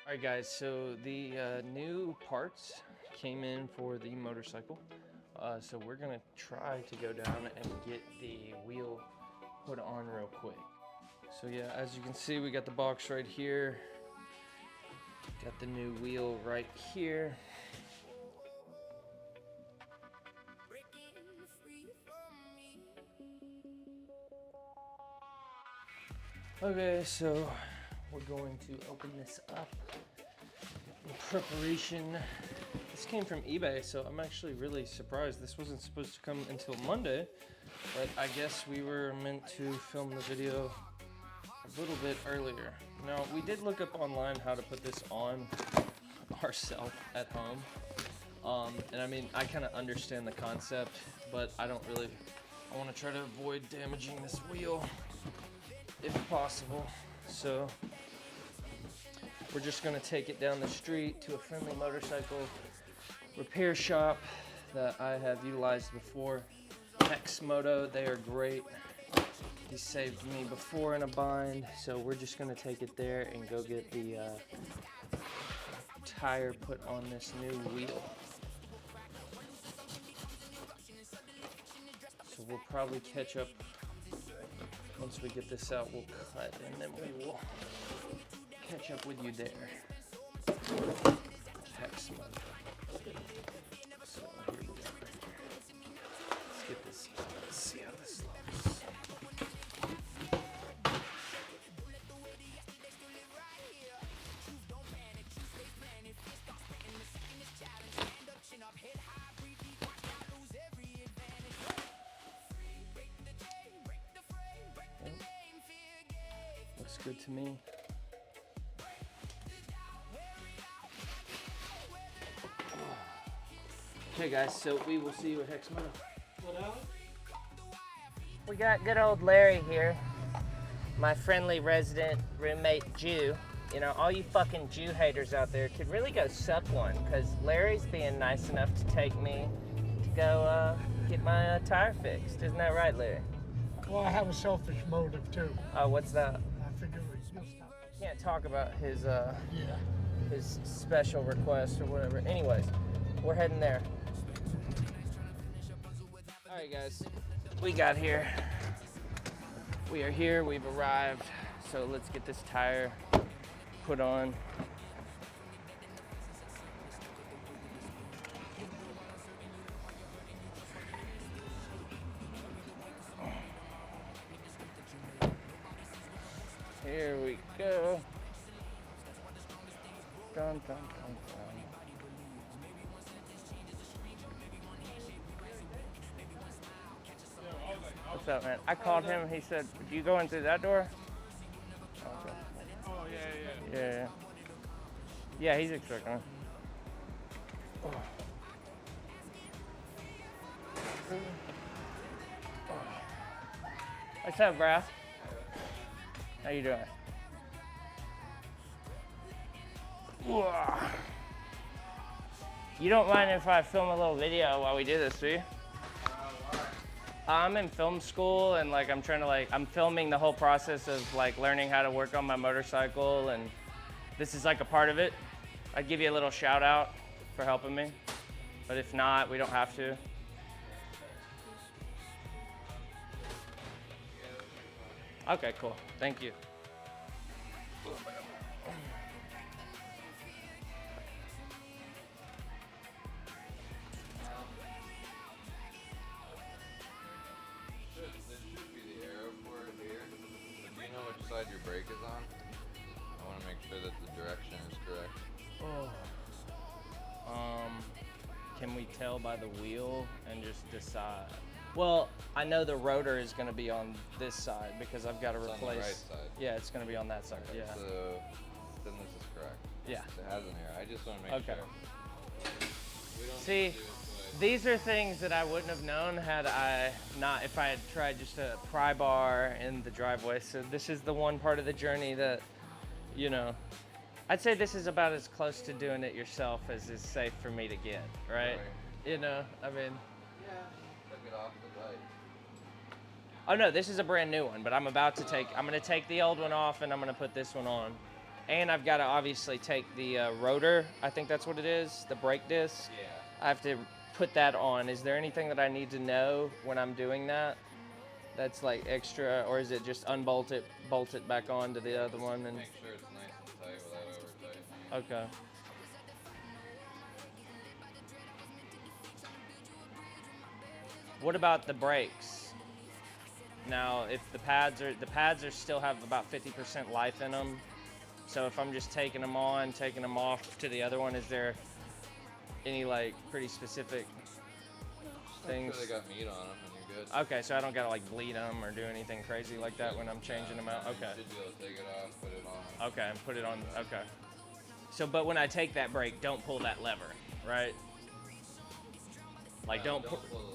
Alright guys, so the new parts came in for the motorcycle. So we're gonna try to go down and get the wheel put on real quick. So yeah, as you can see, we got the box right here. Got the new wheel right here. Okay, so we're going to open this up in preparation. This came from eBay, so I'm actually really surprised. This wasn't supposed to come until Monday, but I guess we were meant to film the video a little bit earlier. Now, we did look up online how to put this on ourselves at home. And I mean, I kind of understand the concept, but I want to try to avoid damaging this wheel if possible. So we're just gonna take it down the street to a friendly motorcycle repair shop that I have utilized before. Hex Moto, they are great. He saved me before in a bind, so we're just gonna take it there and go get the tire put on this new wheel. So we'll probably catch up once we get this out. We'll cut and then we will catch up with you there. Hex Moto. So here we go. Let's get this. Let's see how this looks. Looks good to me. Okay guys, so we will see you at Hex Moto. We got good old Larry here, my friendly resident roommate Jew. You know, all you fucking Jew haters out there could really go suck one, because Larry's being nice enough to take me to go get my tire fixed. Isn't that right, Larry? Well, I have a selfish motive too. Oh, what's that? I figure you'll stop. Can't talk about his Yeah. his special request or whatever. Anyways, we're heading there. All right, guys, we got here. We are here. We've arrived. So let's get this tire put on. Here we go. Dun, dun, dun, dun. What's up, man? I called him. He said, "Do you go in through that door?" Okay. Oh, yeah. Yeah. Yeah, he's expecting it. What's up, bro? How you doing? You don't mind if I film a little video while we do this, do you? I'm in film school and I'm filming the whole process of like learning how to work on my motorcycle, and this is like a part of it. I'd give you a little shout out for helping me, but if not, we don't have to. Okay, cool. Thank you. This should be the arrow for it here. But do you know which side your brake is on? I want to make sure that the direction is correct. Can we tell by the wheel and just decide? Well, I know the rotor is going to be on this side because I've got to It's replace. on the right side. Yeah, it's going to be on that side. Okay, Yeah. So then this is correct. Yeah. It has an arrow. I just want to make Okay. sure. We don't See, need to do it twice. these are things that I wouldn't have known if I had tried just a pry bar in the driveway. So this is the one part of the journey that, you know, I'd say this is about as close to doing it yourself as is safe for me to get, right? Right. You know, I mean, Yeah. Took it off the bike. oh no, this is a brand new one, but I'm gonna take the old one off and I'm gonna put this one on. And I've got to obviously take the rotor, I think that's what it is, the brake disc. Yeah. I have to put that on. Is there anything that I need to know when I'm doing that? That's like extra, or is it just unbolt it, bolt it back on to the other one? And Make sure it's nice and tight without over tightening. okay. What about the brakes? Now, if the pads are still have about 50% life in them. So if I'm just taking them on, taking them off to the other one, is there any like pretty specific things? Make sure they got meat on them and you're good. Okay, so I don't gotta like bleed them or do anything crazy like that when I'm changing them out. Okay. You should be able to take it off, put it on. Okay, and put it on. Okay. So, but when I take that brake, don't pull that lever, right? Like No,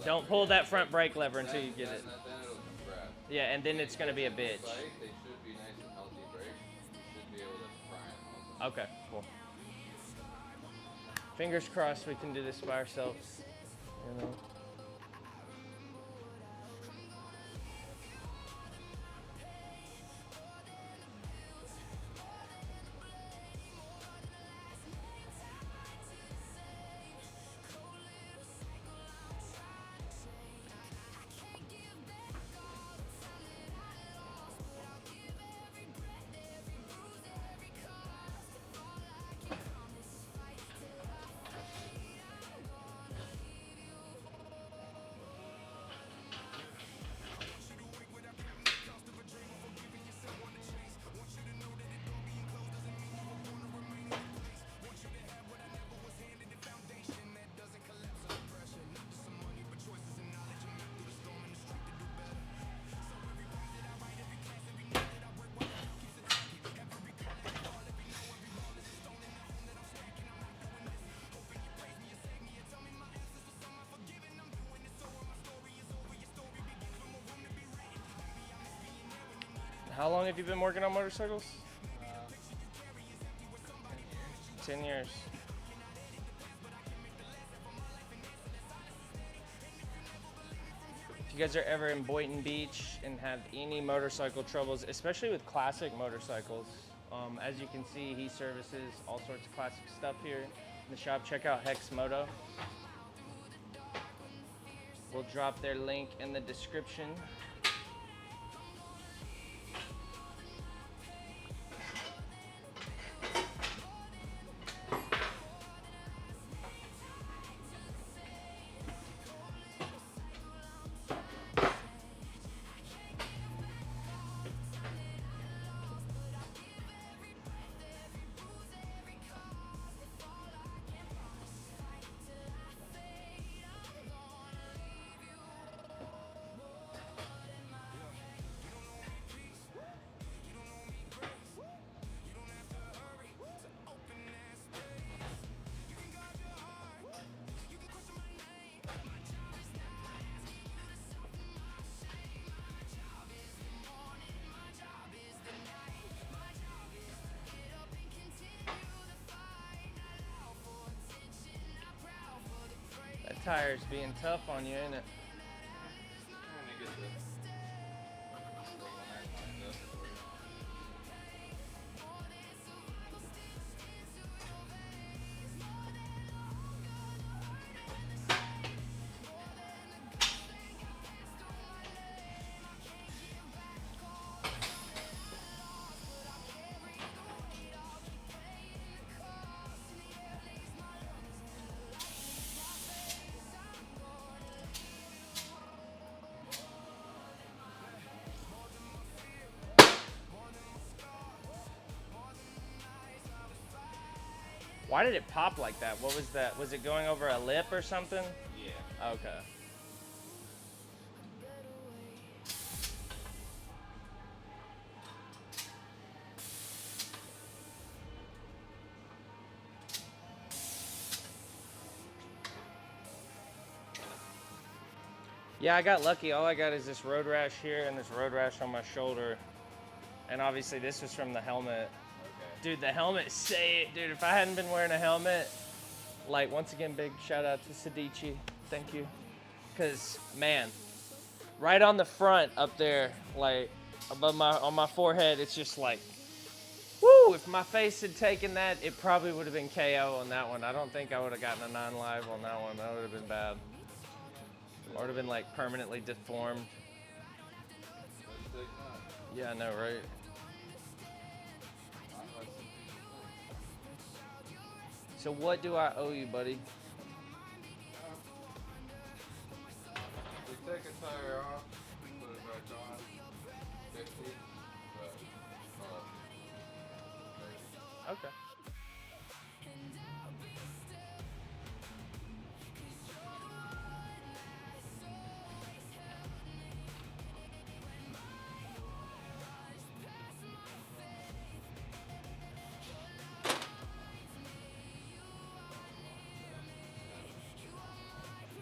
don't pull that front brake lever until you get it. Then it'll compress. Yeah, and then it's gonna be a bitch. Tight, they should be nice and healthy brakes. You should be able to pry them open. Okay, cool. Fingers crossed we can do this by ourselves. You know. How long have you been working on motorcycles? 10 years. If you guys are ever in Boynton Beach and have any motorcycle troubles, especially with classic motorcycles, as you can see, he services all sorts of classic stuff here in the shop. Check out Hex Moto. We'll drop their link in the description. That tire's being tough on you, ain't it? Let me get the one I lined up for you. Why did it pop like that? What was that? Was it going over a lip or something? Yeah. Okay. Yeah, I got lucky. All I got is this road rash here and this road rash on my shoulder. And obviously this was from the helmet. Okay. Dude, the helmet say it. Dude, if I hadn't been wearing a helmet, like, once again, big shout out to Sadichi. Thank you. Because, man, right on the front up there, like, above on my forehead, it's just like, woo! Woo! If my face had taken that, it probably would have been KO on that one. I don't think I would have gotten a non-live on that one. That would have been bad. Or would have been like permanently deformed. Yeah, I know, right? So what do I owe you, buddy? We take a tire off, put it back on, 50, but, Okay.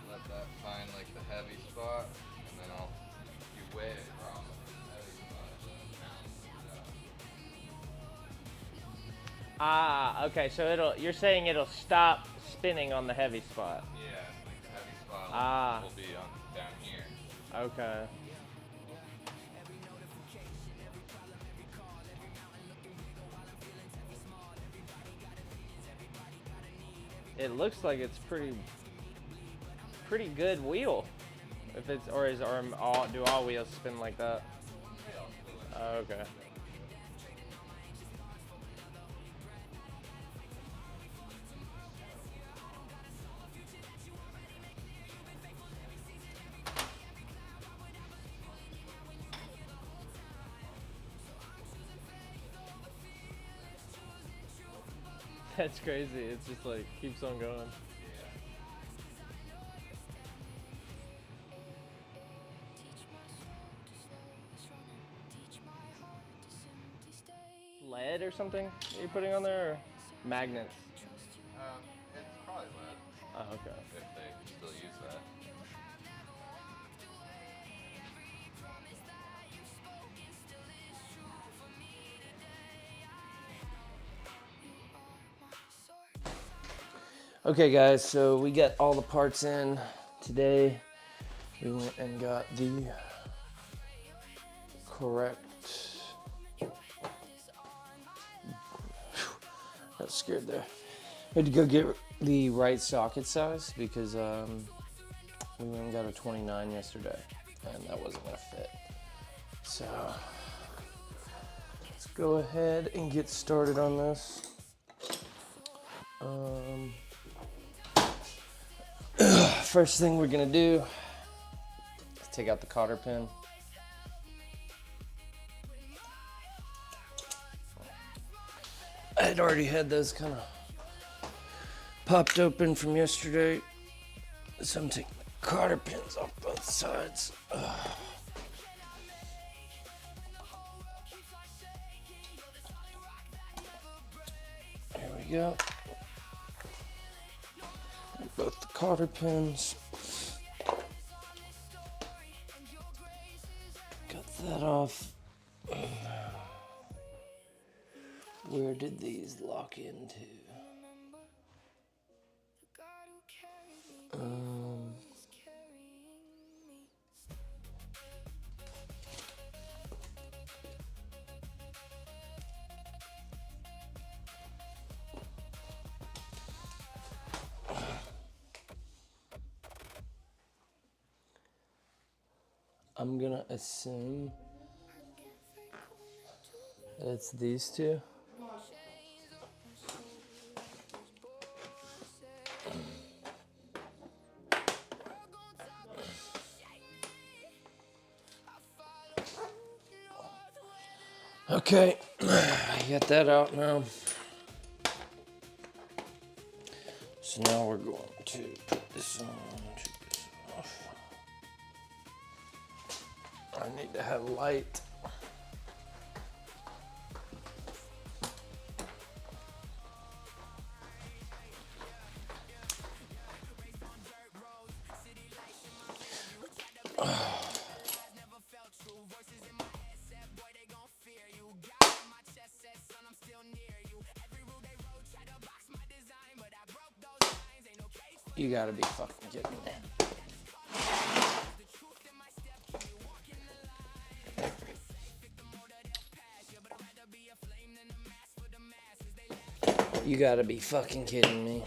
let that find like the heavy spot, and then you weigh it from the heavy spot, so it bounces it out. Ah, okay. So you're saying it'll stop spinning on the heavy spot. Yeah, like the heavy spot will be on down here. Okay. It looks like it's pretty good wheel. If it's do all wheels spin like that? Oh, okay. That's crazy. It's just like keeps on going. Lead or something that you're putting on there, or magnets? It's probably lead. Oh, okay. If they still use that. Okay, guys, so we got all the parts in today. We went and got the correct. Got scared there. We had to go get the right socket size because we went and got a 29 yesterday, and that wasn't gonna fit. So let's go ahead and get started on this. First thing we're gonna do is take out the cotter pin. I had already had those kind of popped open from yesterday, so I'm taking the cotter pins off both sides. There we go. Both the cotter pins. Got that off. Where did these lock into? I'm gonna assume it's these two. Okay, I got that out now. So now we're going to put this on, take this off. I need to have light. You gotta be fucking kidding me. You gotta be fucking kidding me.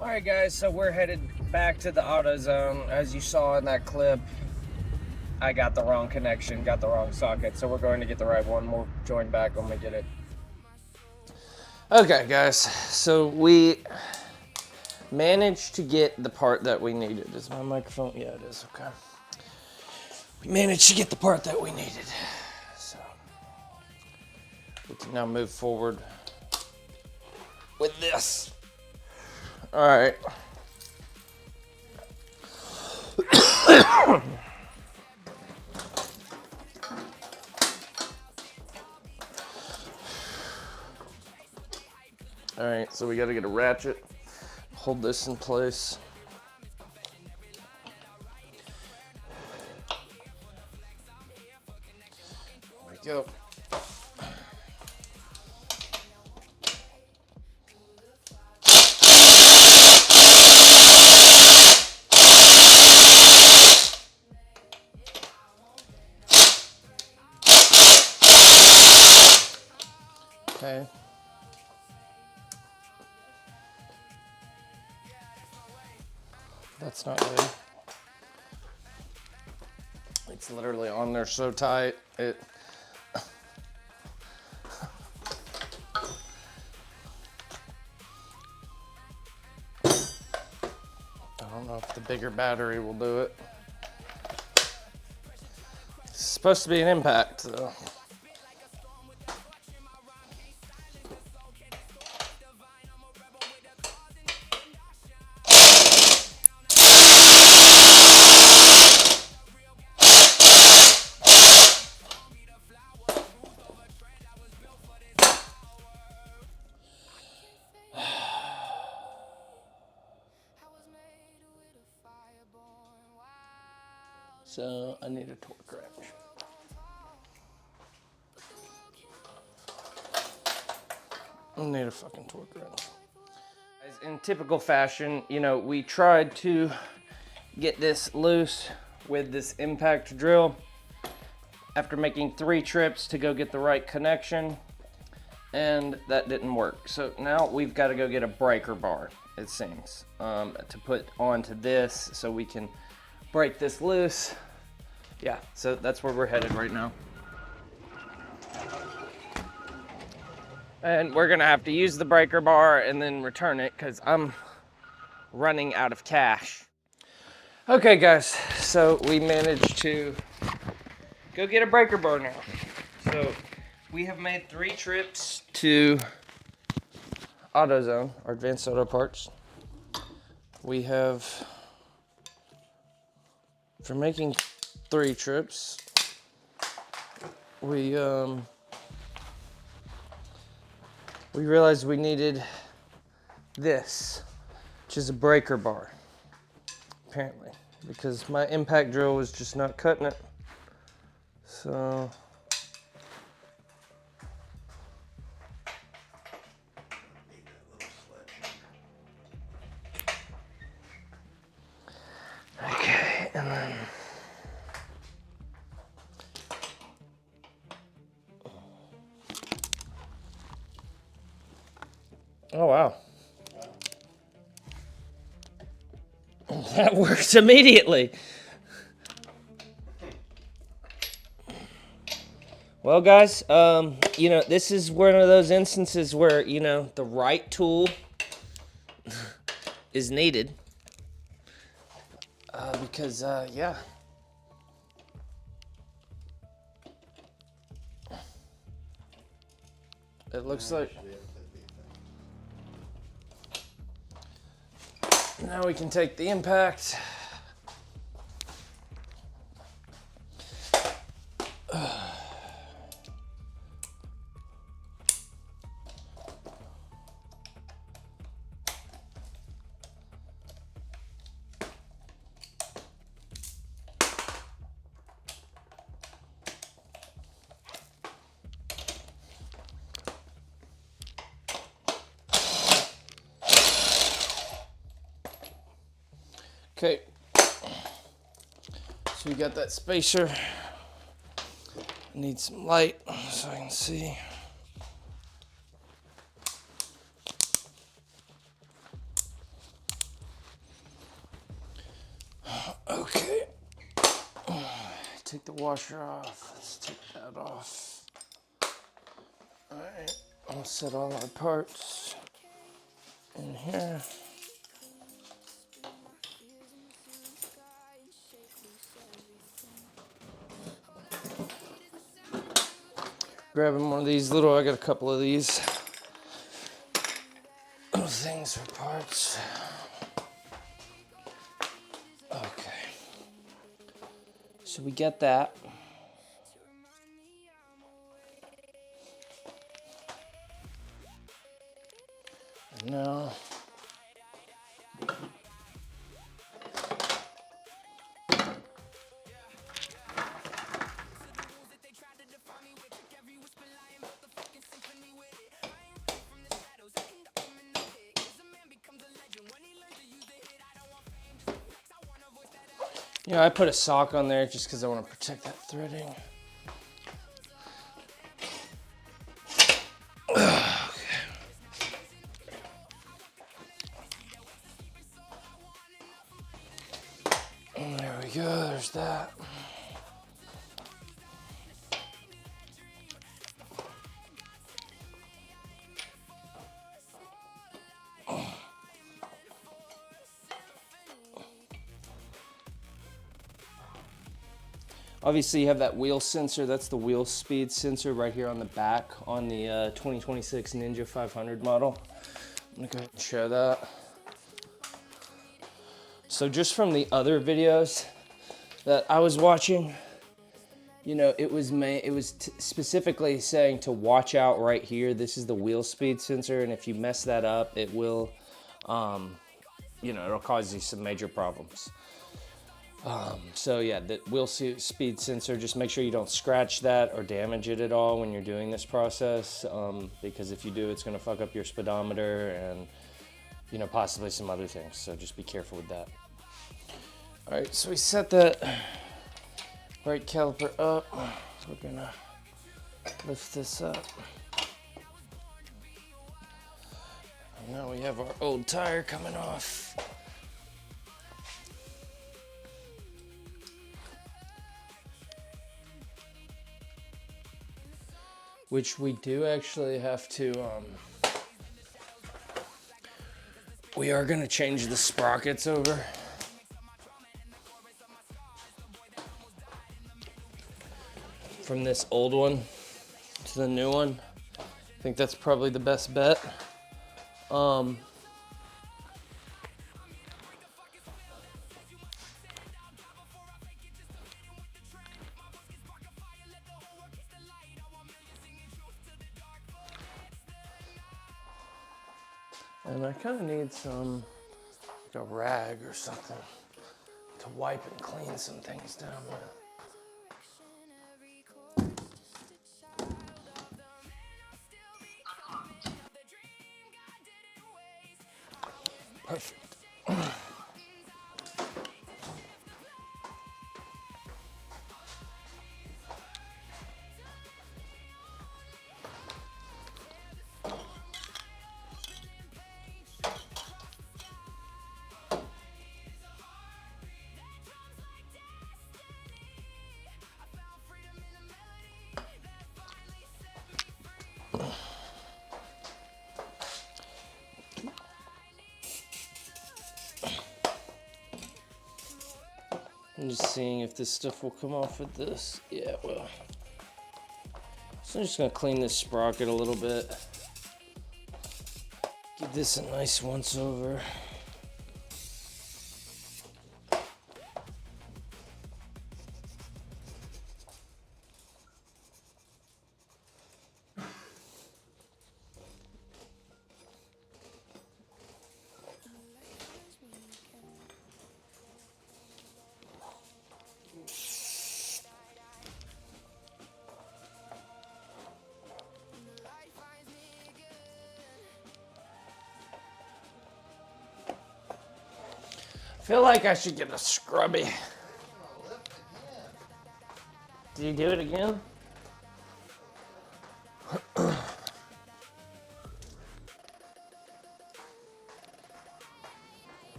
Alright guys, so we're headed back to the AutoZone. As you saw in that clip, I got the wrong connection, got the wrong socket, so we're going to get the right one. We'll join back when we get it. Okay guys, so we managed to get the part that we needed. Is my microphone? Yeah, it is. Okay. We managed to get the part that we needed. So we can now move forward with this. All right. All right, so we got to get a ratchet, hold this in place. There we go. Okay. That's not good. It's literally on there so tight. I don't know if the bigger battery will do it. It's supposed to be an impact, though. So I need a torque wrench. I need a fucking torque wrench. In typical fashion, you know, we tried to get this loose with this impact drill after making 3 trips to go get the right connection, and that didn't work. So now we've got to go get a breaker bar, it seems, to put onto this so we can break this loose. Yeah, so that's where we're headed right now. And we're gonna have to use the breaker bar and then return it because I'm running out of cash. Okay guys, so we managed to go get a breaker bar now. So we have made 3 trips to AutoZone, our Advanced Auto Parts. We have, for making 3 trips, we realized we needed this, which is a breaker bar, apparently, because my impact drill was just not cutting it. So okay, and then oh wow. That works immediately. Well guys, you know, this is one of those instances where, you know, the right tool is needed. Because, yeah. It looks like... Now we can take the impact. Okay, So we got that spacer. Need some light so I can see. Okay. Take the washer off. Let's take that off. Alright, I'll set all our parts in here. Grabbing one of these little, I got a couple of these little things for parts. Okay. So we get that. And now I put a sock on there just because I want to protect that threading. And there we go, there's that. Obviously you have that wheel sensor, that's the wheel speed sensor right here on the back on the 2026 Ninja 500 model. I'm gonna go ahead and show that. So just from the other videos that I was watching, you know, it was specifically saying to watch out right here. This is the wheel speed sensor, and if you mess that up, it will, you know, it'll cause you some major problems. So yeah, the wheel speed sensor, just make sure you don't scratch that or damage it at all when you're doing this process, because if you do, it's gonna fuck up your speedometer and, you know, possibly some other things. So just be careful with that. All right, so we set that right caliper up. We're gonna lift this up. And now we have our old tire coming off. Which we do actually have to, we are gonna change the sprockets over. From this old one to the new one. I think that's probably the best bet. And I kind of need some, like a rag or something to wipe and clean some things down with. Perfect. I'm just seeing if this stuff will come off with this. Yeah, it will. So I'm just gonna clean this sprocket a little bit. Give this a nice once over. I feel like I should get a scrubby. Did you do it again?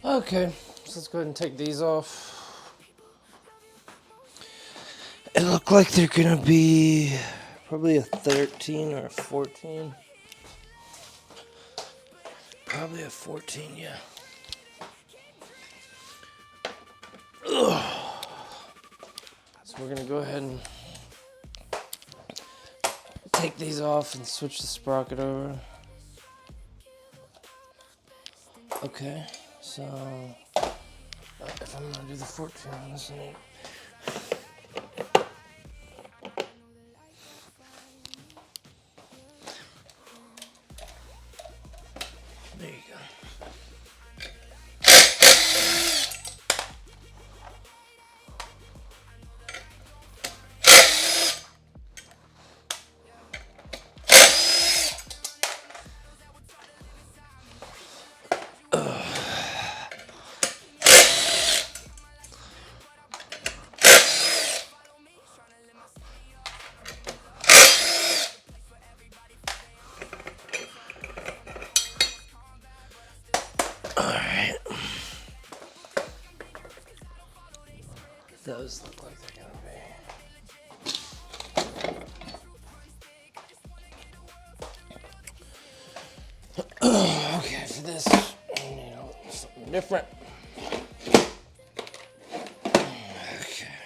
Okay, so let's go ahead and take these off. It looked like they're gonna be probably a 13 or a 14. Probably a 14, yeah. Ugh. So we're gonna go ahead and take these off and switch the sprocket over. Okay, so if I'm gonna do the 14 on this one, there you go. Alright. Those look like they're gonna be. Okay, for this, I need something different. Okay.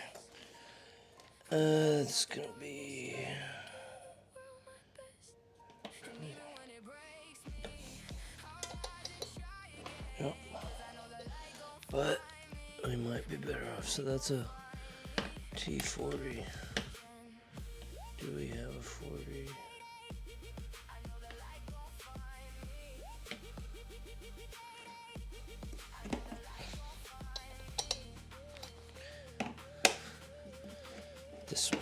It's gonna be. Yep. But we might be better off. So that's a T40. Do we have a 40? This one.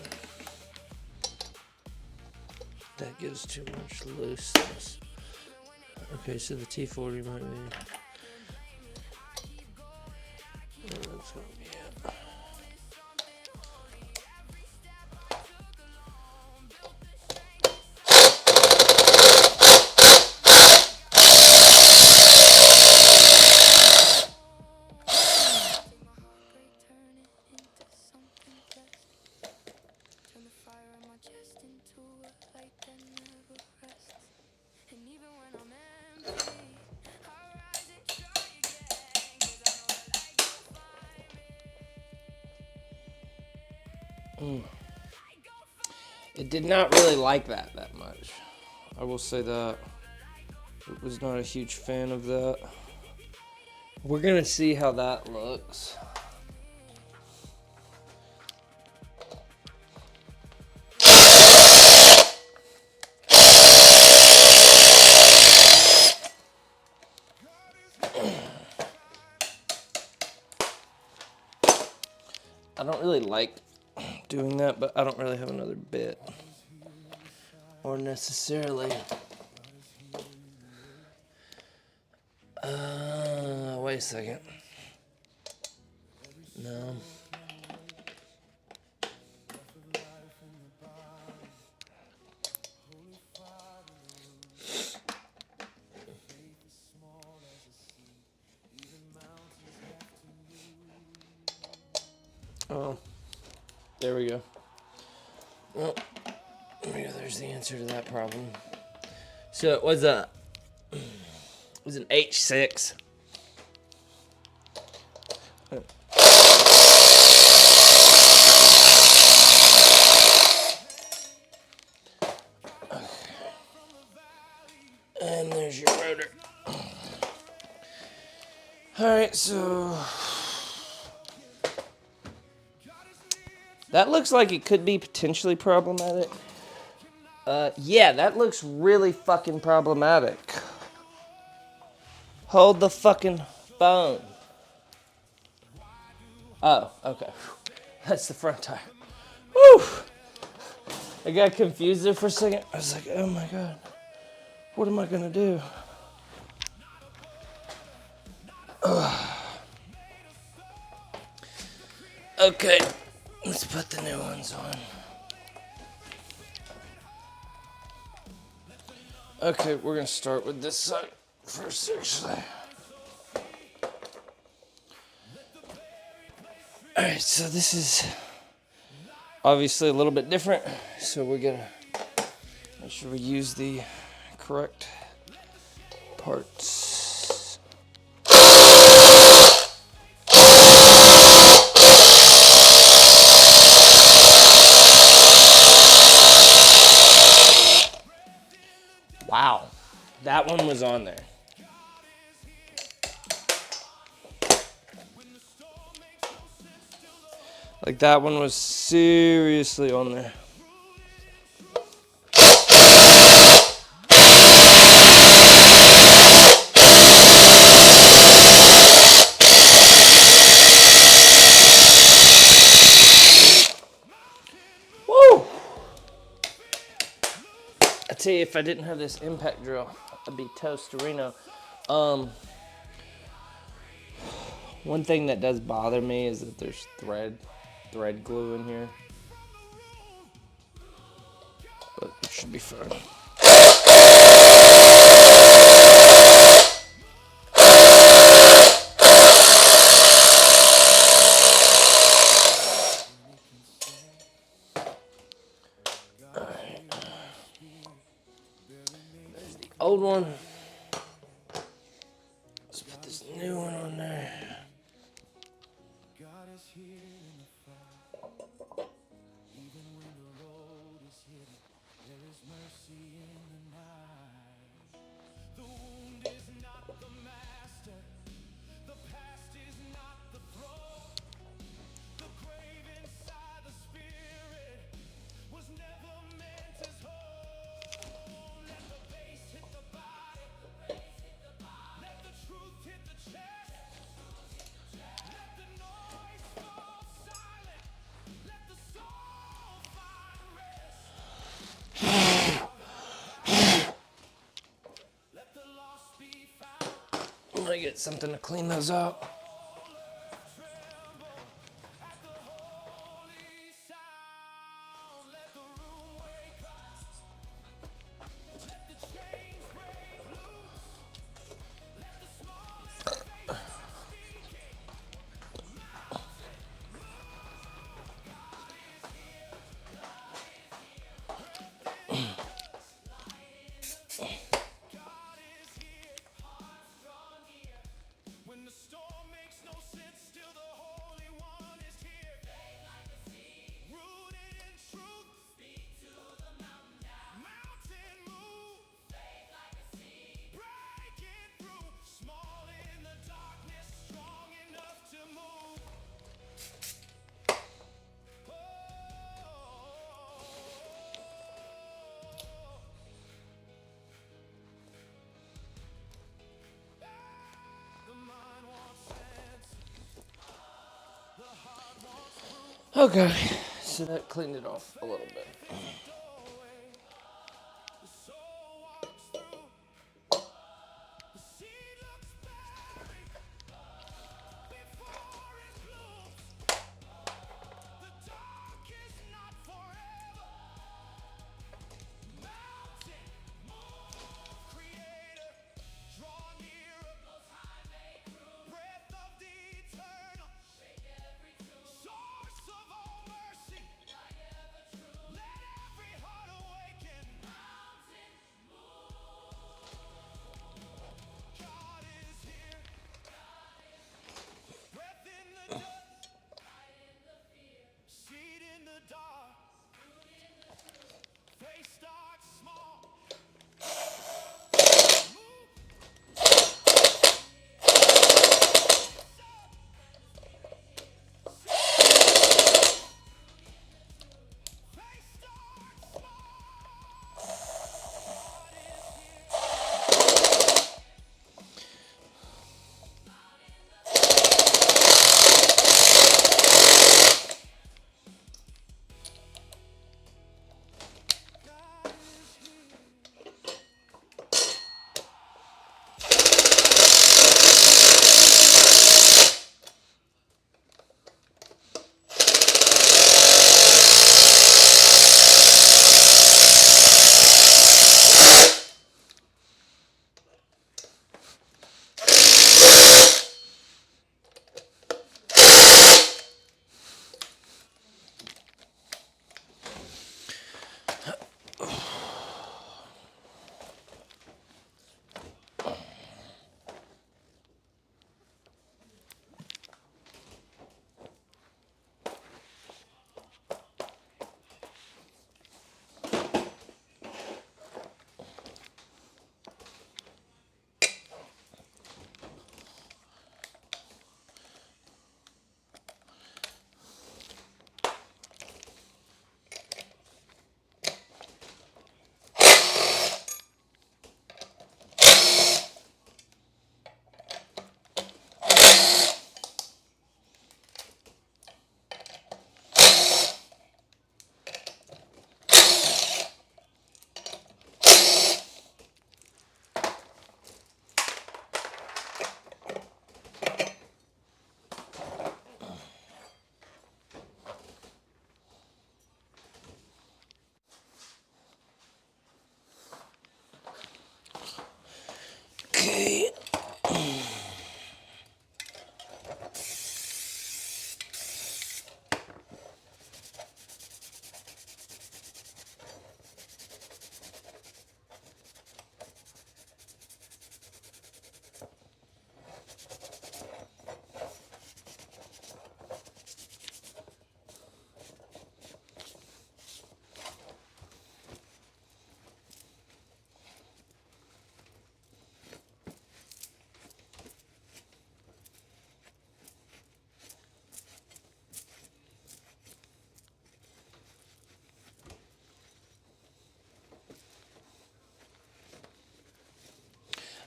That gives too much looseness. Okay, so the T40 might be. That's gonna be it. It did not really like that much. I will say that. I was not a huge fan of that. We're gonna see how that looks. I don't really like doing that, but I don't really have another bit. Or necessarily. Wait a second. No. Oh, there we go. Well, there's the answer to that problem. So it was an H6. And there's your rotor. Alright, so that looks like it could be potentially problematic. Yeah, that looks really fucking problematic. Hold the fucking phone. Oh, okay. That's the front tire. Woo! I got confused there for a second. I was like, oh my god. What am I gonna do? Ugh. Okay, let's put the new ones on. Okay, we're gonna start with this side first, actually. Alright, so this is obviously a little bit different, so we're gonna make sure we use the correct parts. Wow, that one was on there. Like, that one was seriously on there. Woo! I tell you, if I didn't have this impact drill, I'd be toast-a-reno. One thing that does bother me is that there's thread glue in here. But it should be fine. Alright. There's the old one. Let's put this new one on there. I'm gonna get something to clean those up. Okay, so that cleaned it off a little bit.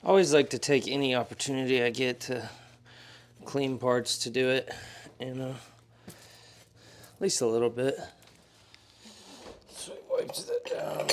I always like to take any opportunity I get to clean parts to do it, at least a little bit. So he wipes that down.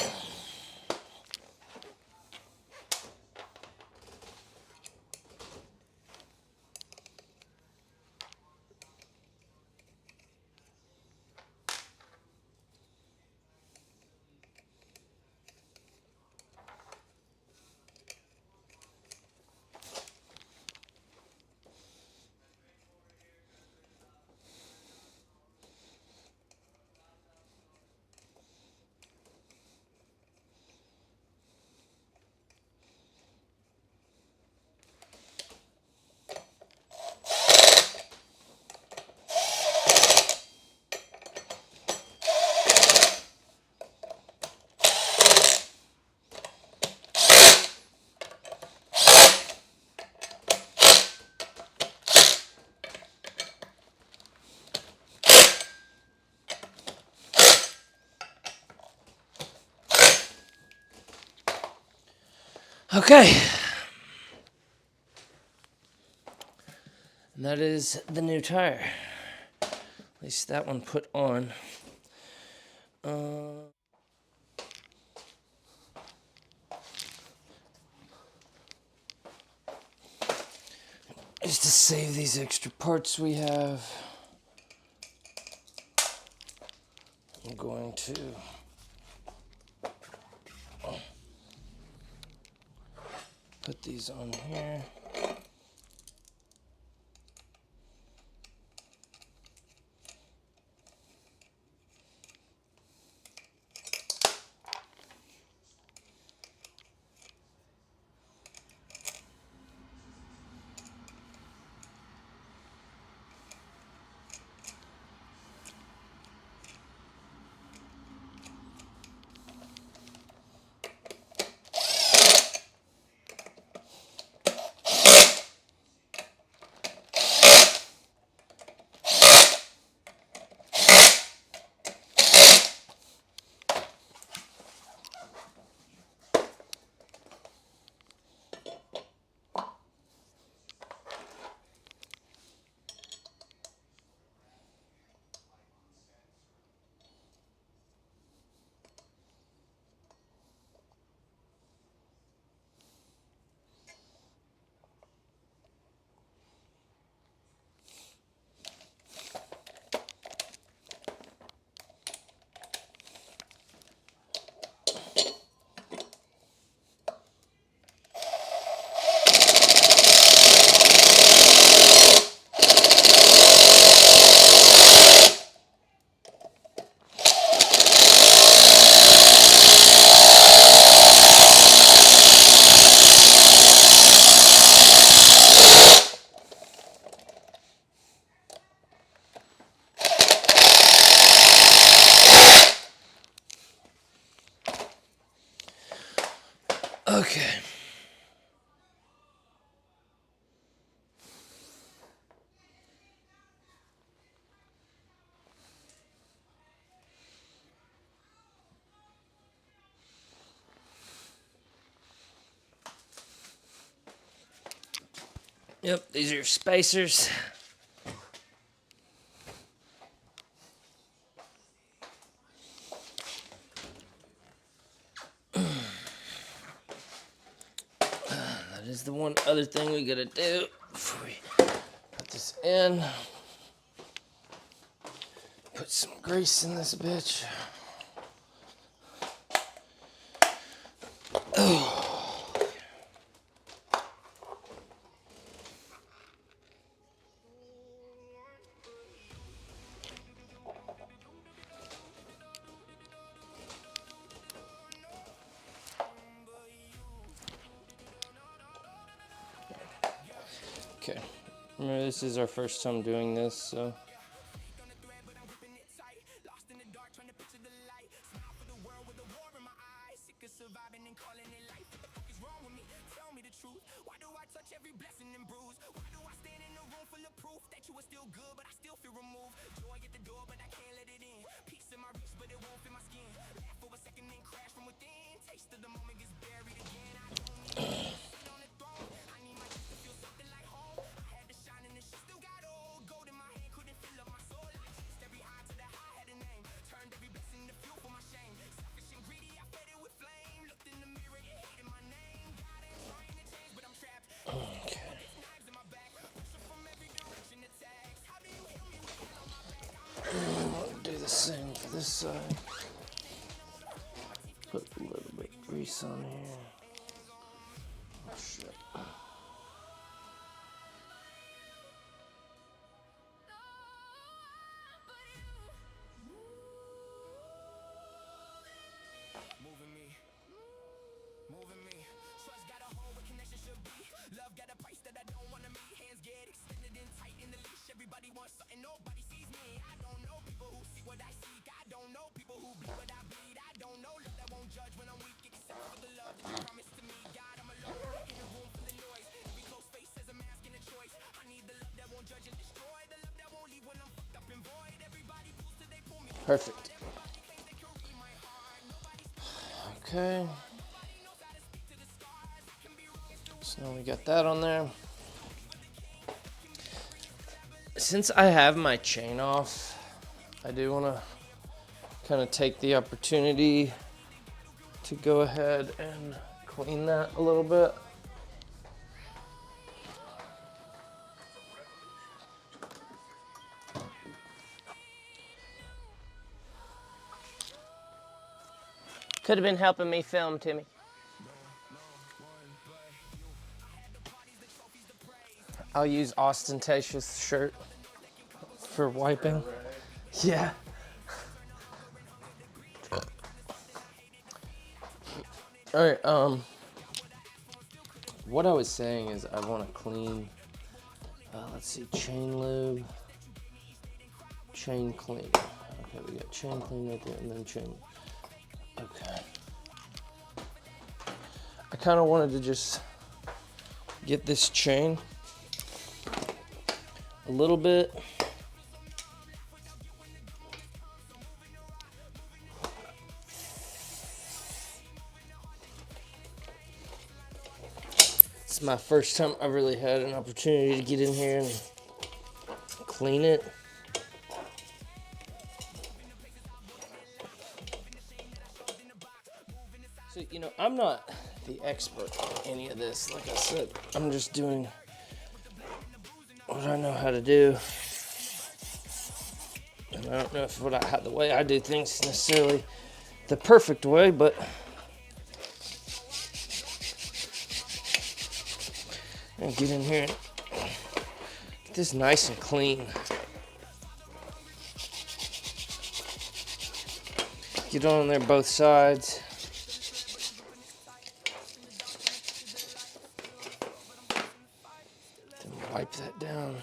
Okay. And that is the new tire. At least that one put on. Just to save these extra parts we have, I'm going to put these on here. Okay. Yep, these are your spacers. That is the one other thing we gotta do before we put this in. Put some grease in this bitch. Oh. Okay, remember this is our first time doing this, so. the same for this side. Put a little bit of grease on here. Oh shit. Perfect. Okay. So now we got that on there. Since I have my chain off, I do want to kind of take the opportunity to go ahead and clean that a little bit. Could have been helping me film, Timmy. I'll use ostentatious shirt for wiping. Yeah. All right. What I was saying is I want to clean. Let's see, chain lube, chain clean. Okay, we got chain clean right there, and then chain. Okay. I kind of wanted to just get this chain a little bit. It's my first time I really had an opportunity to get in here and clean it. So, you know, I'm not the expert in any of this. Like I said, I'm just doing what I know how to do. And I don't know if the way I do things is necessarily the perfect way, but and get in here and get this nice and clean. Get on there both sides. Then wipe that down.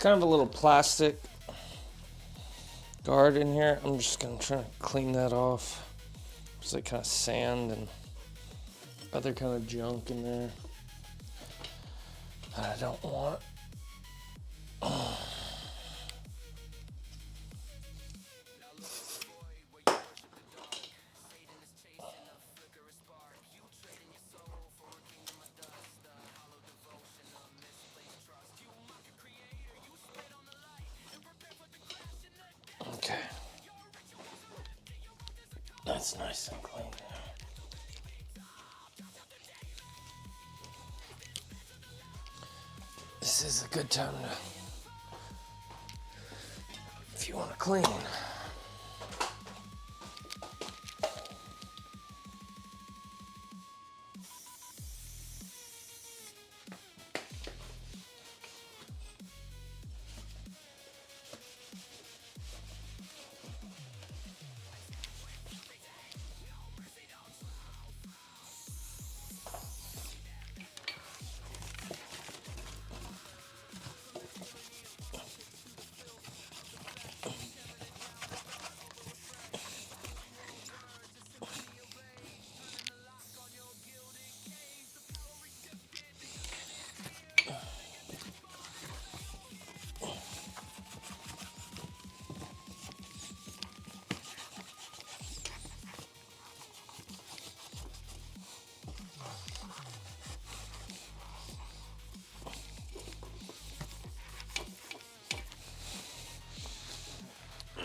kind of a little plastic guard in here. I'm just gonna try to clean that off. There's like kind of sand and other kind of junk in there that I don't want. Okay. That's nice and clean now. This is a good time to, if you want to clean.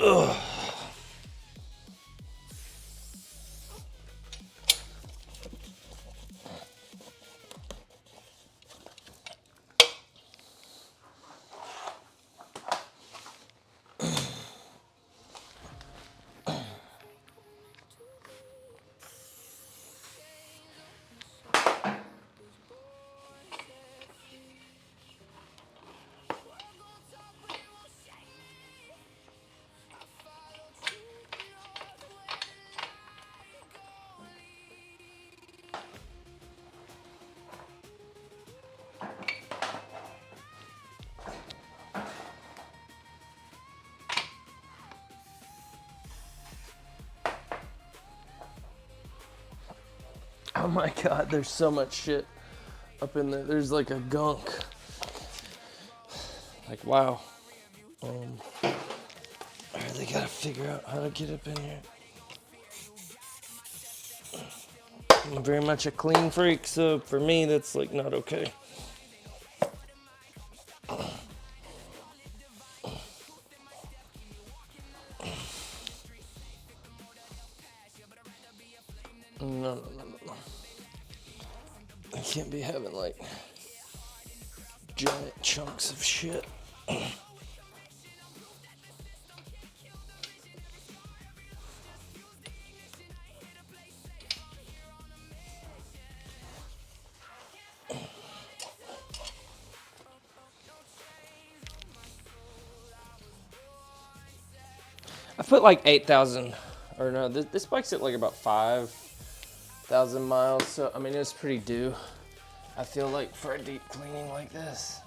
Ugh. Oh my god, there's so much shit up in there. There's like a gunk. Like, wow. I really gotta figure out how to get up in here. I'm very much a clean freak, so for me, that's like not okay. No. I can't be having like giant chunks of shit. I put like 8,000, or no, this bike's at like about 5,000 miles, so I mean it's pretty due. I feel like for a deep cleaning like this.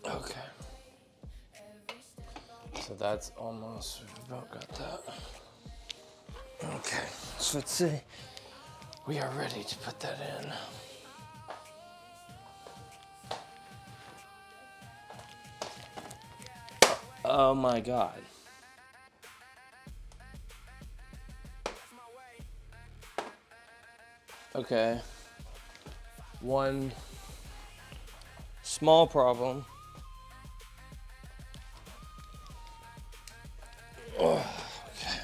Okay. So that's almost, we've about got that. Okay, so let's see. We are ready to put that in. Oh my god. Okay. One small problem. Oh, okay.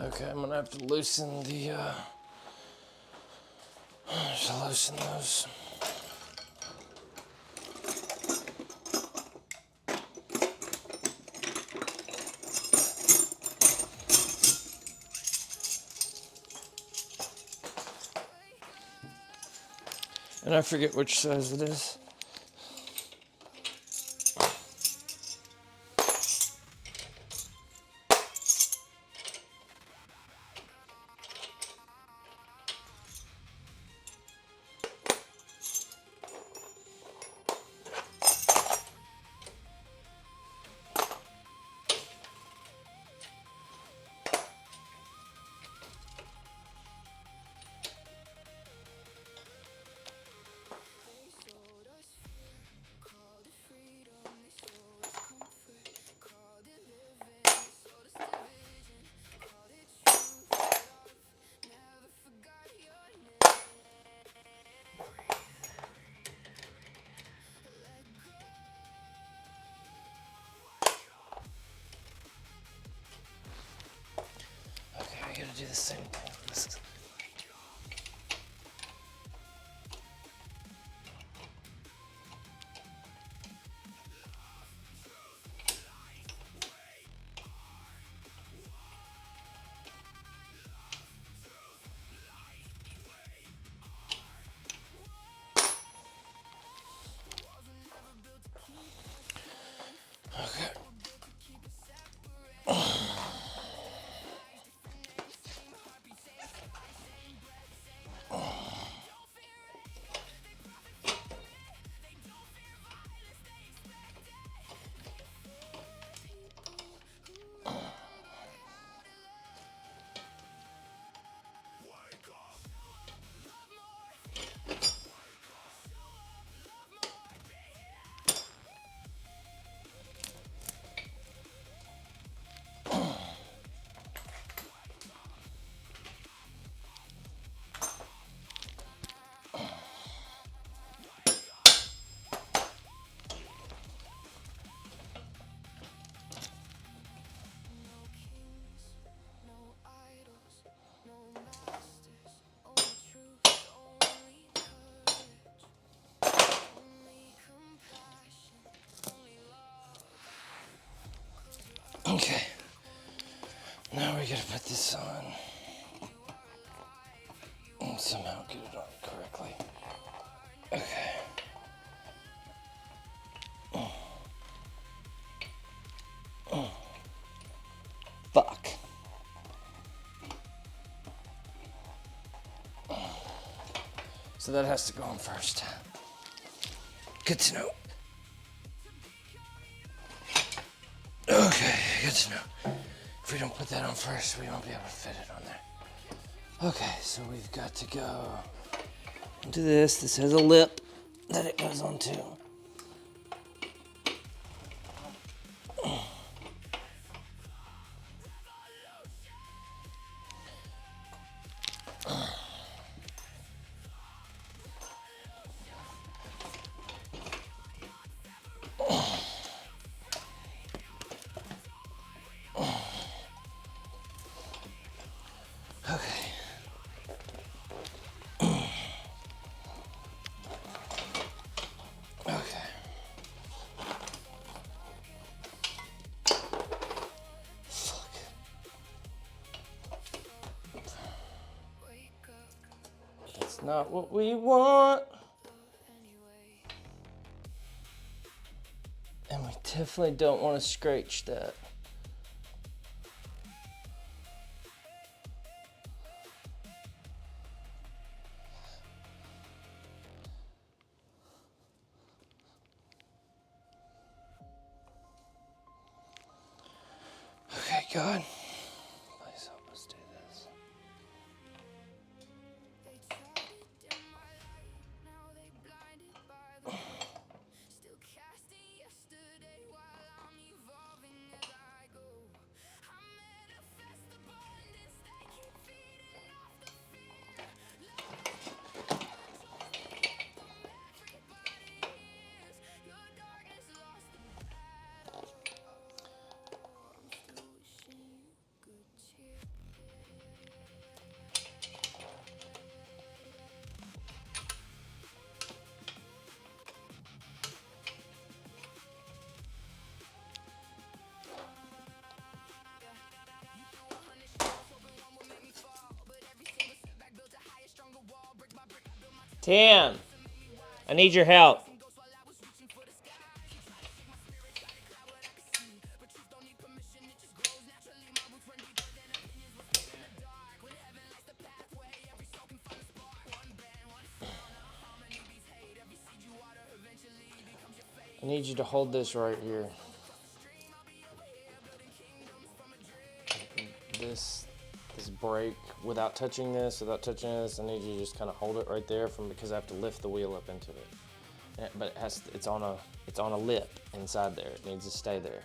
Okay, I'm gonna have to loosen the, just loosen those. And I forget which size it is. Okay, I gotta do the same thing. This is... Okay. Okay. Now we gotta put this on. And somehow get it on correctly. Okay. Fuck. So that has to go on first. Good to know. Okay, good to know. If we don't put that on first, we won't be able to fit it on there. Okay, so we've got to go into this. This has a lip that it goes onto. Okay. Okay. Fuck. That's not what we want. And we definitely don't want to scratch that. Okay, God. Please help us do this. Tim, I need your help. I need you to hold this right here. This brake, without touching this, I need you to just kind of hold it right there because I have to lift the wheel up into it. But it's on a lip inside there. It needs to stay there.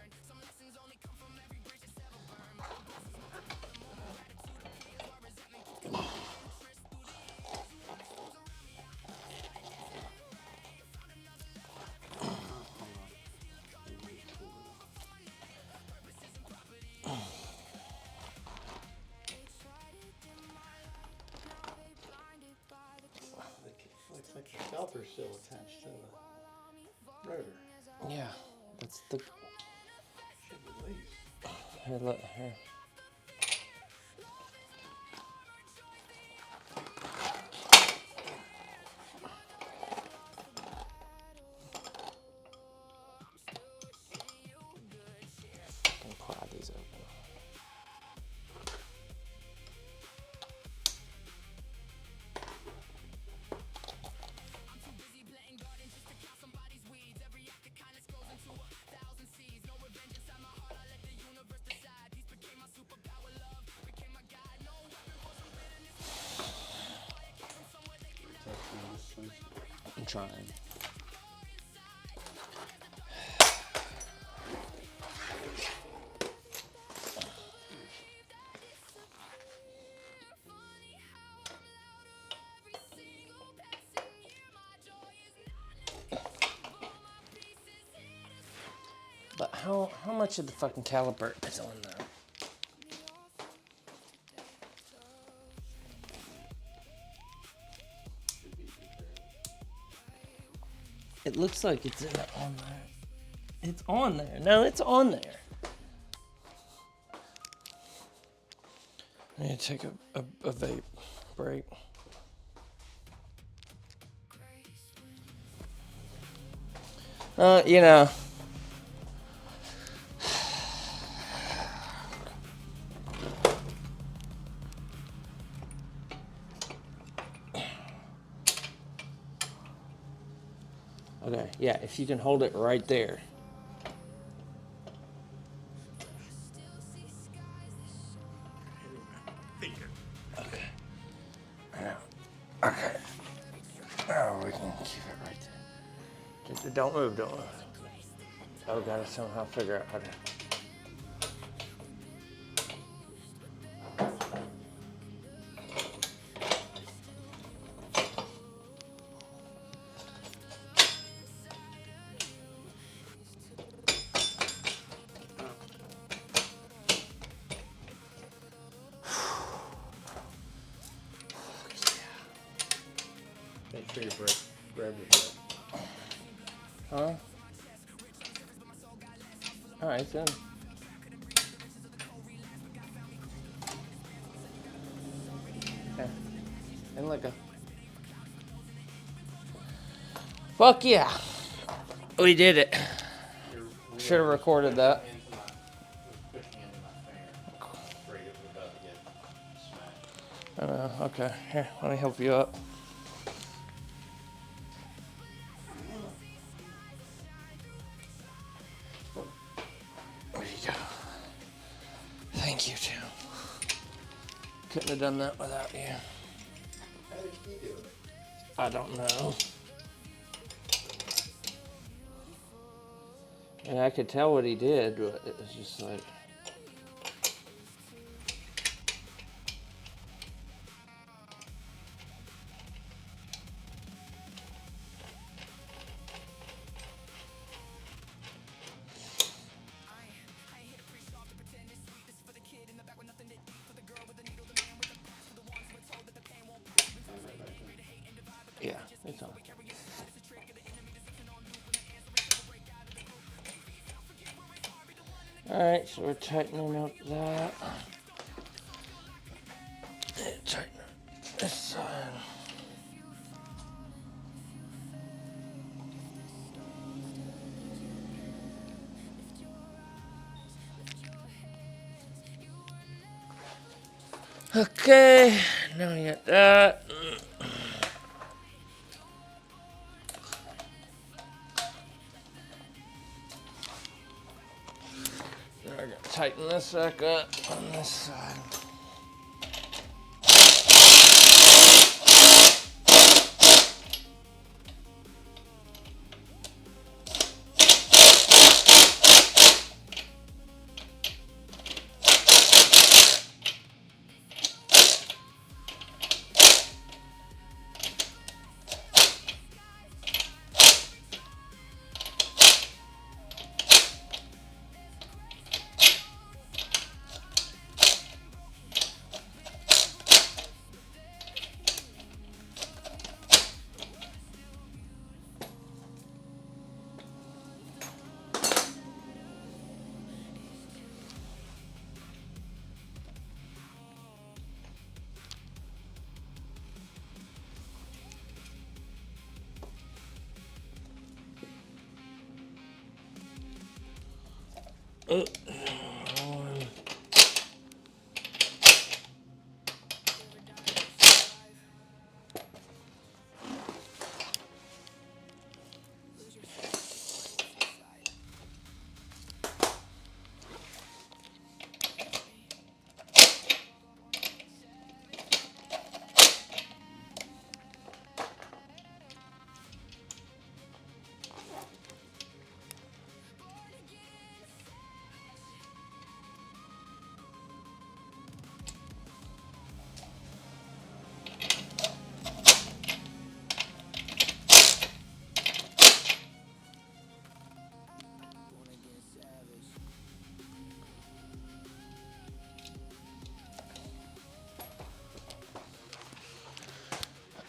Looks like the caliper's still attached to the rotor. Yeah, that's the. Should release. Here, look here. I can pry these open. I'm trying. But how much of the fucking caliper is on there? It looks like it's on there. It's on there. No, it's on there. I need to take a vape break. You know. Okay, yeah, if you can hold it right there. Okay. Okay. Oh, we can keep it right there. Just don't move, don't move. Oh, gotta somehow figure out how to. Make sure you grab your foot. Huh? Alright then. Okay. And like a. Fuck yeah! We did it. Should have recorded that. I know, okay. Here, let me help you up. There you go. Thank you, Tim. Couldn't have done that without you. How did he do it? I don't know. And I could tell what he did, but it was just like. Yeah, it's on. Alright, so we're tightening up that. Tighten up this side. Okay, now we got that. Now we're gonna tighten this back up on this side.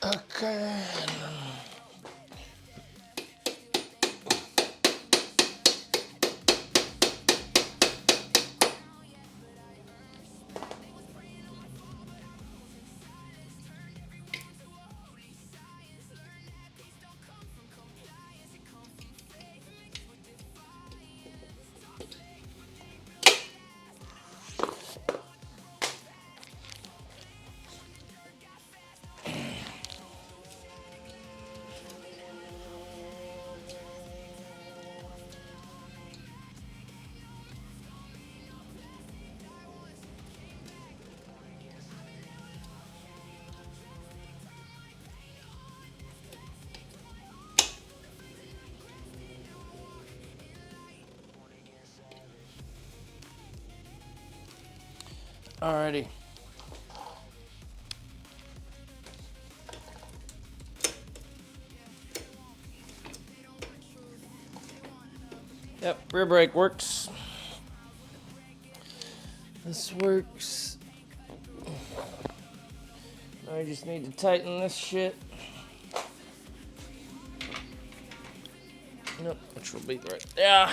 Okay. Alrighty. Yep, rear brake works. This works. Now I just need to tighten this shit. Nope, which will be right there.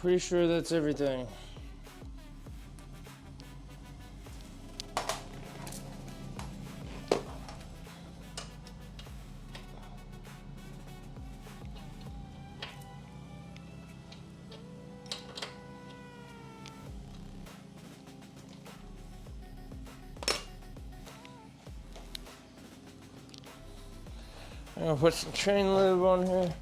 Pretty sure that's everything. I'm gonna put some train lube on here.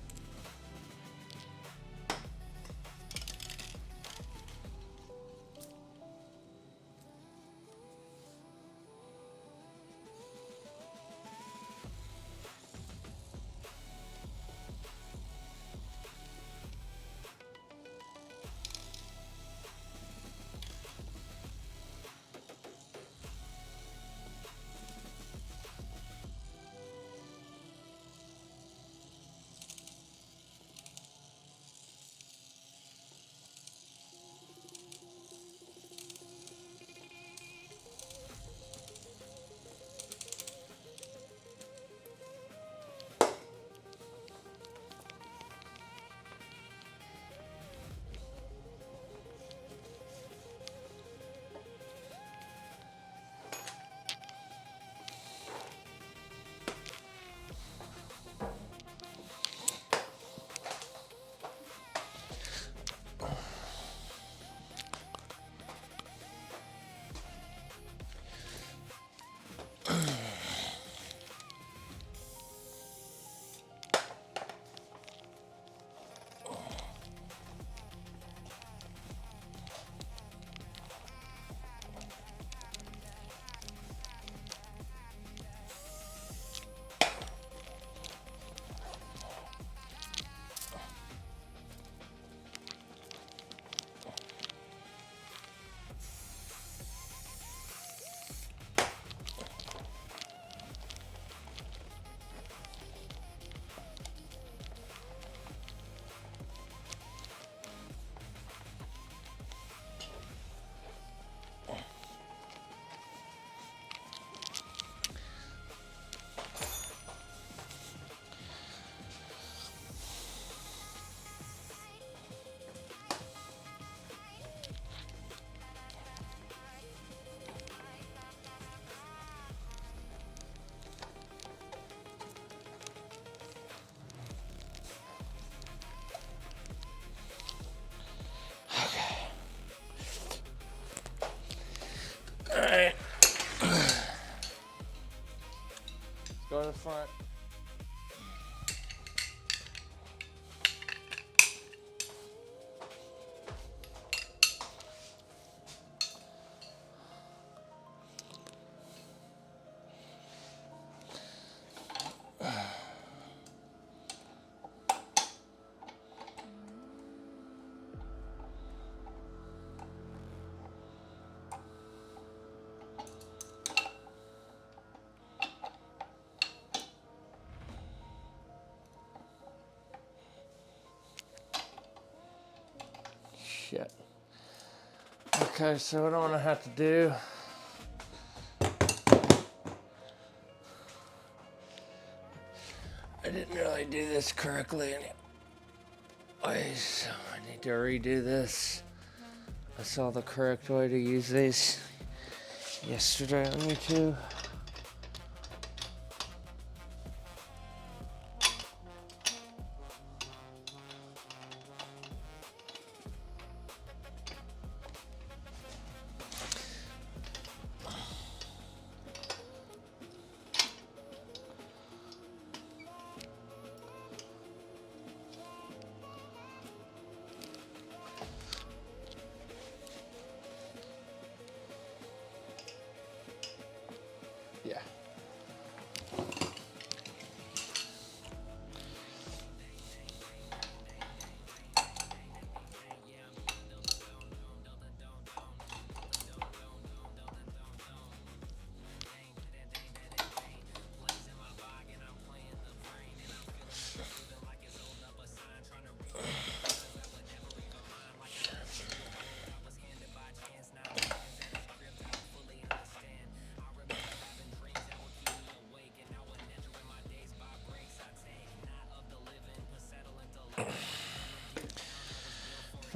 Alright. Let's go to the front. Shit. Okay, so what I'm gonna have to do, I didn't really do this correctly anyway, so I need to redo this. I saw the correct way to use these yesterday on YouTube.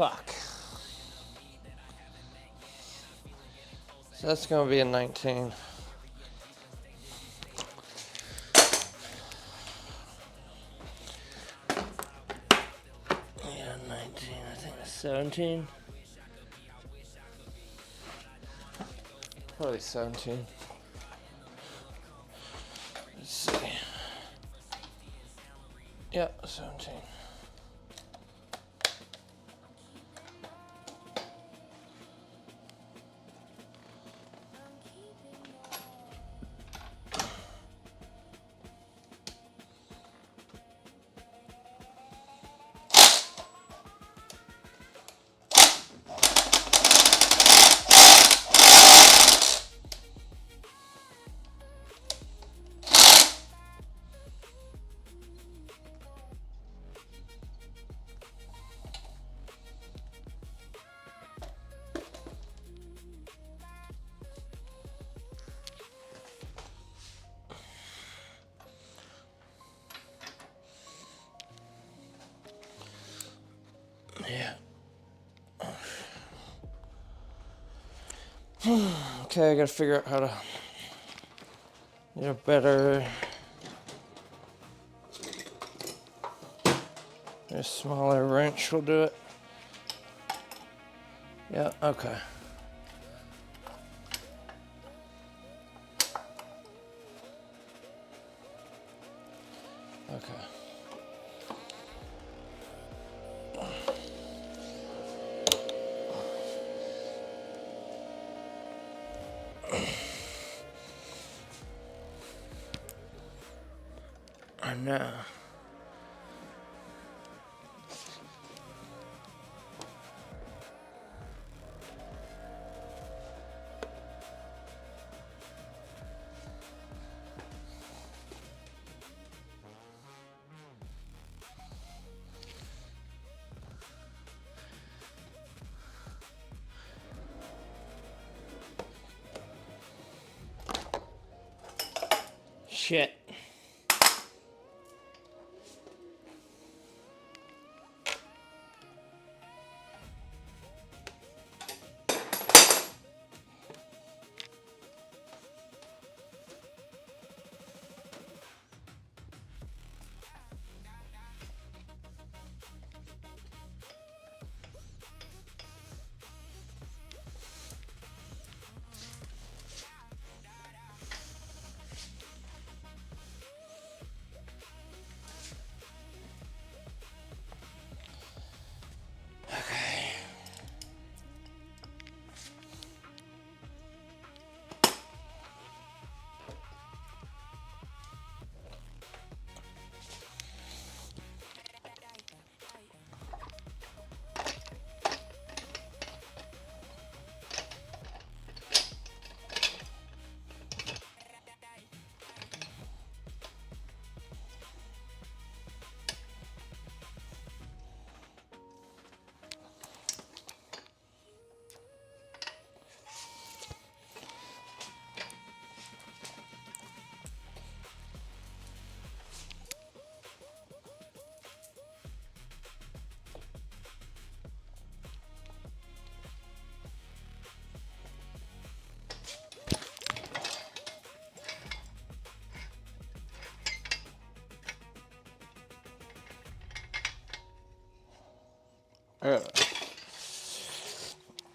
Fuck. So that's gonna be a 19. Yeah, 19. I think it's 17. Probably 17. Let's see. Yeah, 17. Yeah. Okay, I gotta figure out how to get a better, a smaller wrench will do it. Yeah, okay. Okay. I know. Shit.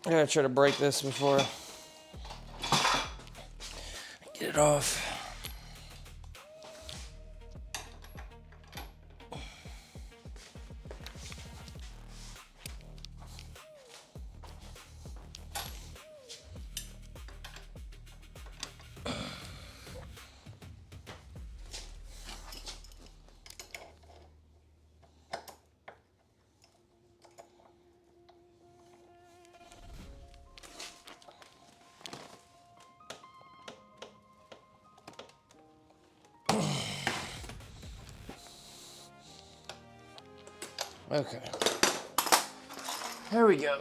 I gotta try to break this before I get it off. Okay. There we go.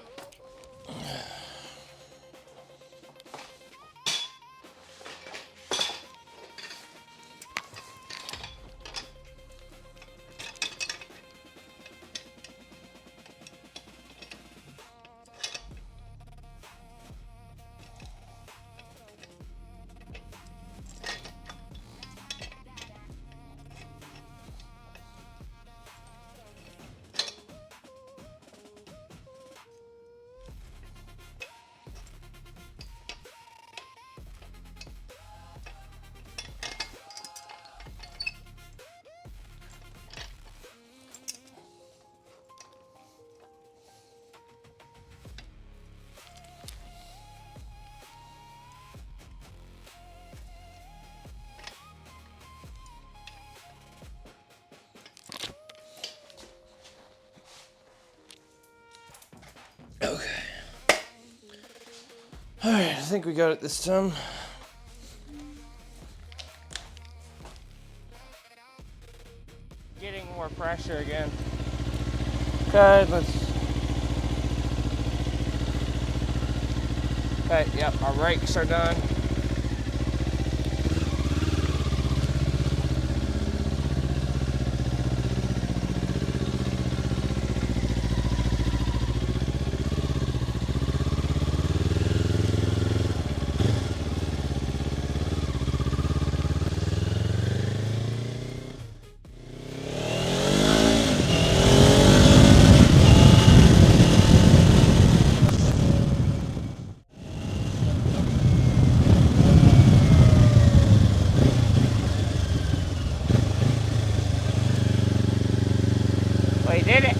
think we got it this time. Getting more pressure again. Okay, okay, yep, our brakes are done. We did it.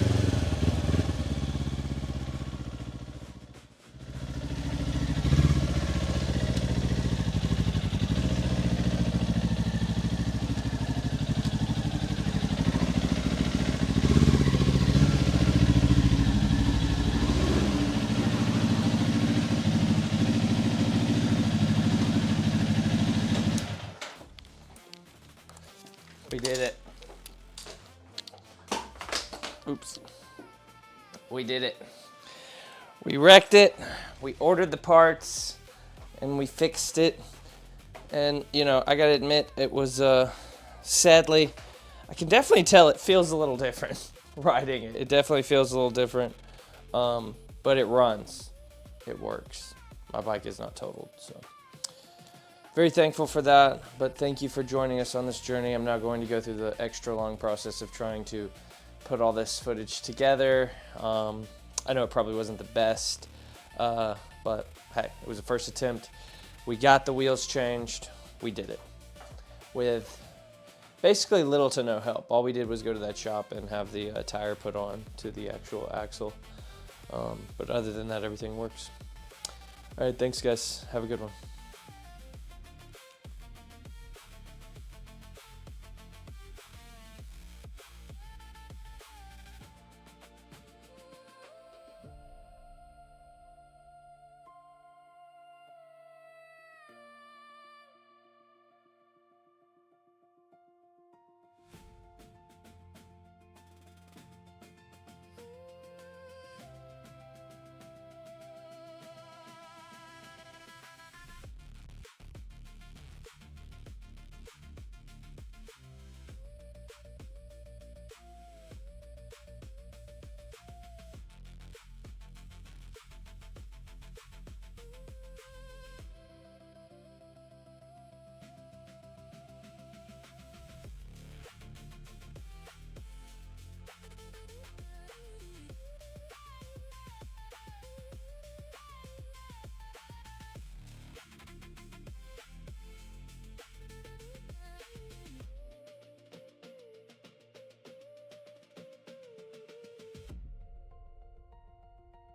We did it. Oops. We did it. We wrecked it. We ordered the parts and we fixed it. And you know, I gotta admit, it was sadly, I can definitely tell it feels a little different riding it. It definitely feels a little different. But it runs. It works. My bike is not totaled, so. Very thankful for that, but thank you for joining us on this journey. I'm now going to go through the extra long process of trying to put all this footage together. I know it probably wasn't the best, but hey, it was a first attempt. We got the wheels changed. We did it with basically little to no help. All we did was go to that shop and have the tire put on to the actual axle. But other than that, everything works. All right, thanks guys. Have a good one.